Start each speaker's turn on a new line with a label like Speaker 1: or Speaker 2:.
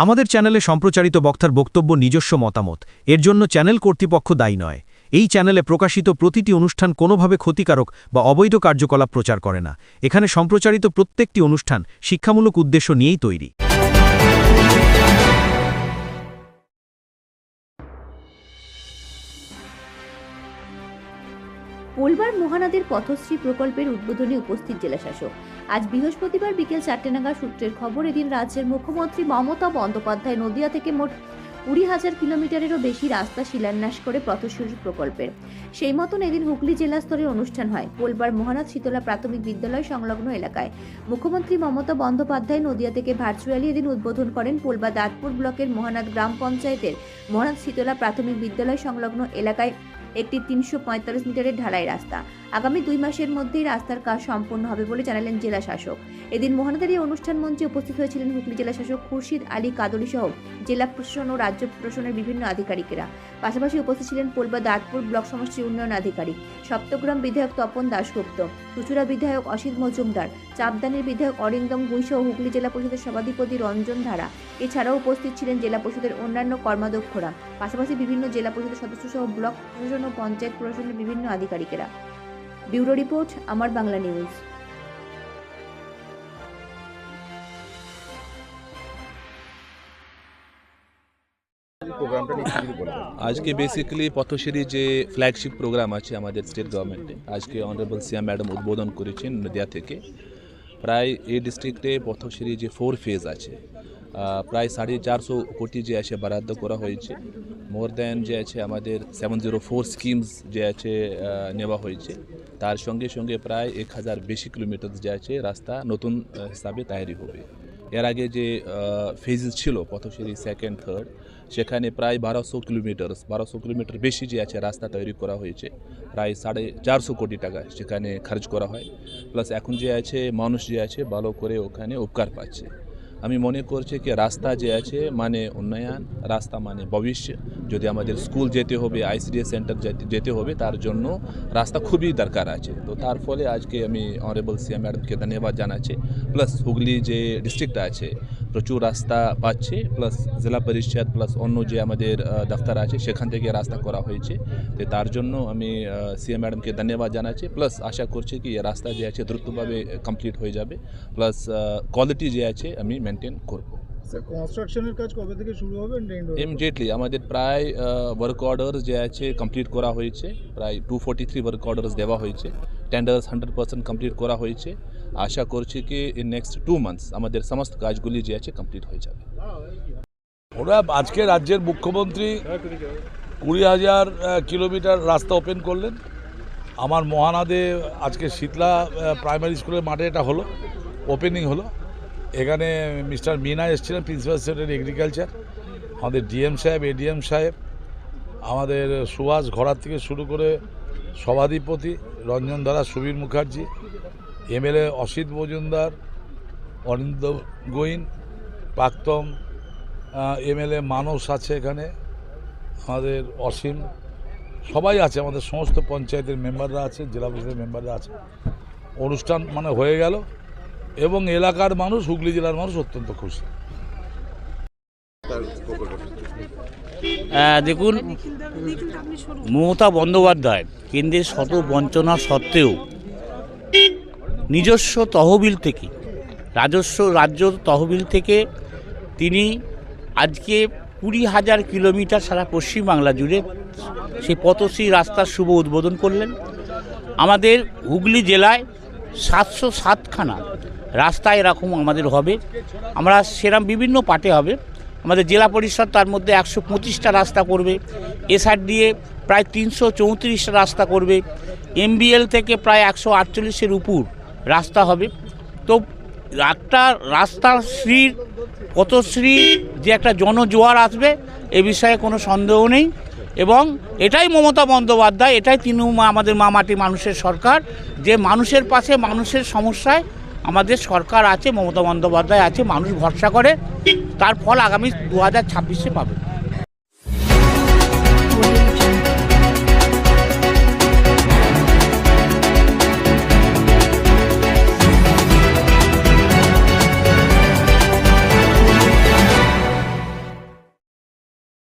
Speaker 1: আমাদের চ্যানেলে সম্প্রচারিত বক্তার বক্তব্য নিজস্ব মতামত, এর জন্য চ্যানেল কর্তৃপক্ষ দায়ী নয়। এই চ্যানেলে প্রকাশিত প্রতিটি অনুষ্ঠান কোনোভাবে ক্ষতিকারক বা অবৈধ কার্যকলাপ প্রচার করে না। এখানে সম্প্রচারিত প্রত্যেকটি অনুষ্ঠান শিক্ষামূলক উদ্দেশ্য নিয়েই তৈরি।
Speaker 2: পোলবার মহানদের পথশ্রী প্রকল্পের উদ্বোধনে উপস্থিত জেলাশাসক। আজ বৃহস্পতিবার বিকেল 4টে নাগাদ সূত্রের খবর, এদিন রাজ্যের মুখ্যমন্ত্রী মমতা বন্দ্যোপাধ্যায় নদিয়া থেকে মোট 20,000 কিলোমিটারেরও বেশি রাস্তা শিলান্যাস করে পথশ্রী প্রকল্পের। সেই মতন এদিন হুগলি জেলা স্তরের অনুষ্ঠান হয় পোলবার মহানাদ শীতলা প্রাথমিক বিদ্যালয় সংলগ্ন এলাকায়। মুখ্যমন্ত্রী মমতা বন্দ্যোপাধ্যায় নদিয়া থেকে ভার্চুয়ালি এদিন উদ্বোধন করেন পোলবা দাঁতপুর ব্লকের মহানাদ গ্রাম পঞ্চায়েতের মহানাদ শীতলা প্রাথমিক বিদ্যালয় সংলগ্ন এলাকায় একটি 345 মিটারের ঢালাই রাস্তা। আগামী 2 মাসের মধ্যেই রাস্তার কাজ সম্পন্ন হবে বলে জানালেন জেলা শাসক। এদিন মহানাদের এই অনুষ্ঠান মঞ্চে উপস্থিত হয়েছিলেন হুগলি জেলা শাসক খুরশিদ আলী কাদরি সহ জেলা প্রশাসন ও রাজ্য প্রশাসনের বিভিন্ন আধিকারিকেরা। পাশাপাশি উপস্থিত ছিলেন পোলবা দাঁতপুর ব্লক সমষ্টি উন্নয়ন আধিকারিক, সপ্তগ্রাম বিধায়ক তপন দাশগুপ্ত, চুচুড়া বিধায়ক অসিত মজুমদার, চাপদানির বিধায়ক অরিন্দম গুইসহ হুগলি জেলা পরিষদের সভাধিপতি রঞ্জন ধারা। এছাড়াও উপস্থিত ছিলেন জেলা পরিষদের অন্যান্য কর্মাধ্যক্ষরা, পাশাপাশি বিভিন্ন জেলা পরিষদের সদস্য সহ ব্লক প্রশাসন ও পঞ্চায়েত প্রশাসনের বিভিন্ন আধিকারিকেরা। ব্যুরো রিপোর্ট, আমার বাংলা নিউজ।
Speaker 3: आज के बेसिकली पथश्री जे फ्लैगशिप प्रोग्राम আছে আমাদের স্টেট গভর্নমেন্টে আজকে অনারেবল সিএম ম্যাডাম উদ্বোধন করেছেন নদিয়া থেকে। প্রায় এই ডিস্ট্রিক্টে পথশ্রী যে 4 ফেজ আছে, প্রায় 450 কোটি যে আছে বরাদ্দ করা হয়েছে। মোর দেন যে আছে আমাদের 704 স্কিমস যে আছে নেওয়া হয়েছে। তার সঙ্গে সঙ্গে প্রায় 1000 বেশি কিলোমিটার যে আছে রাস্তা নতুন হিসাবে তৈরি হবে। এর আগে যে ফেজেস ছিল পথশ্রী সেকেন্ড থার্ড, সেখানে প্রায় 1200 কিলোমিটার বেশি যে আছে রাস্তা তৈরি করা হয়েছে। প্রায় 450 কোটি টাকা সেখানে খরচ করা হয়। প্লাস এখন যে আছে মানুষ যে আছে ভালো করে ওখানে উপকার পাচ্ছে। আমি মনে করছি কি রাস্তা যে আছে মানে উন্নয়ন, রাস্তা মানে ভবিষ্য। যদি আমাদের স্কুল যেতে হবে, আইসিডিএস সেন্টার যেতে হবে, তার জন্য রাস্তা খুবই দরকার আছে। তো তার ফলে আজকে আমি অনারেবল সিএম ম্যাডামকে ধন্যবাদ জানাচ্ছি। প্লাস হুগলি যে ডিস্ট্রিক্টটা আছে প্রচুর রাস্তা পাচ্ছে, প্লাস জেলা পরিষদ প্লাস অন্য যে আমাদের দফতর আছে সেখান থেকে রাস্তা করা হয়েছে। তো তার জন্য আমি সিএম ম্যাডামকে ধন্যবাদ জানাচ্ছি। প্লাস আশা করছি কি এই রাস্তা যে আছে দ্রুতভাবে কমপ্লিট হয়ে যাবে, প্লাস কোয়ালিটি যে আছে আমি মেনটেন করব।
Speaker 4: স্যার, কনস্ট্রাকশনের কাজ কবে থেকে শুরু হবে?
Speaker 3: ইমিডিয়েটলি আমাদের প্রায় ওয়ার্ক অর্ডার যে আছে কমপ্লিট করা হয়েছে, প্রায় 243 ওয়ার্ক অর্ডার্স দেওয়া হয়েছে। টেন্ডার্স 100% কমপ্লিট করা হয়েছে। আশা করছি কি ইন নেক্সট 2 মান্থস আমাদের সমস্ত কাজগুলি যে আছে কমপ্লিট হয়ে যাবে।
Speaker 5: ওরা আজকে রাজ্যের মুখ্যমন্ত্রী 20,000 কিলোমিটার রাস্তা ওপেন করলেন। আমার মহানাদে আজকে শীতলা প্রাইমারি স্কুলের মাঠে এটা হলো, ওপেনিং হলো। এখানে মিস্টার মিনা এসেছিলেন, প্রিন্সিপাল সেক্রেটারি এগ্রিকালচার, আমাদের ডিএম সাহেব, এডিএম সাহেব, আমাদের সুভাষ ঘোড়ার থেকে শুরু করে সভাধিপতি রঞ্জন ধারা, সুবীর মুখার্জি, এমএলএ অসিত মজুমদার, অরিন্দম গোইন, প্রাক্তন এমএলএ মানস আছে, এখানে আমাদের অসীম, সবাই আছে, আমাদের সমস্ত পঞ্চায়েতের মেম্বাররা আছে, জেলা পরিষদের মেম্বাররা আছে। অনুষ্ঠান মানে হয়ে গেল এবং এলাকার মানুষ, হুগলি জেলার মানুষ অত্যন্ত খুশি।
Speaker 6: দেখুন, মমতা বন্দ্যোপাধ্যায় কেন্দ্রের শত বঞ্চনা সত্ত্বেও নিজস্ব তহবিল থেকে, রাজ্য তহবিল থেকে তিনি আজকে 20,000 কিলোমিটার সারা পশ্চিমবাংলা জুড়ে সেই পথশ্রী রাস্তার শুভ উদ্বোধন করলেন। আমাদের হুগলি জেলায় 707খানা রাস্তা এরকম আমাদের হবে। আমরা সেরকম বিভিন্ন পার্টে হবে। আমাদের জেলা পরিষদ তার মধ্যে 125টা রাস্তা করবে, এসআর দিয়ে প্রায় 334টা রাস্তা করবে, এমবিএল থেকে প্রায় 148-এর উপর রাস্তা হবে। তো একটা রাস্তার পথশ্রী যে একটা জনজোয়ার আসবে এ বিষয়ে কোনো সন্দেহ নেই। এবং এটাই মমতা বন্দ্যোপাধ্যায়, এটাই আমাদের মাটি মানুষের সরকার, যে মানুষের পাশে, মানুষের সমস্যায় আমাদের সরকার আছে, মমতা বন্দ্যোপাধ্যায় আছে, মানুষ ভরসা করে, তার ফল আগামী 2026-এ পাবে।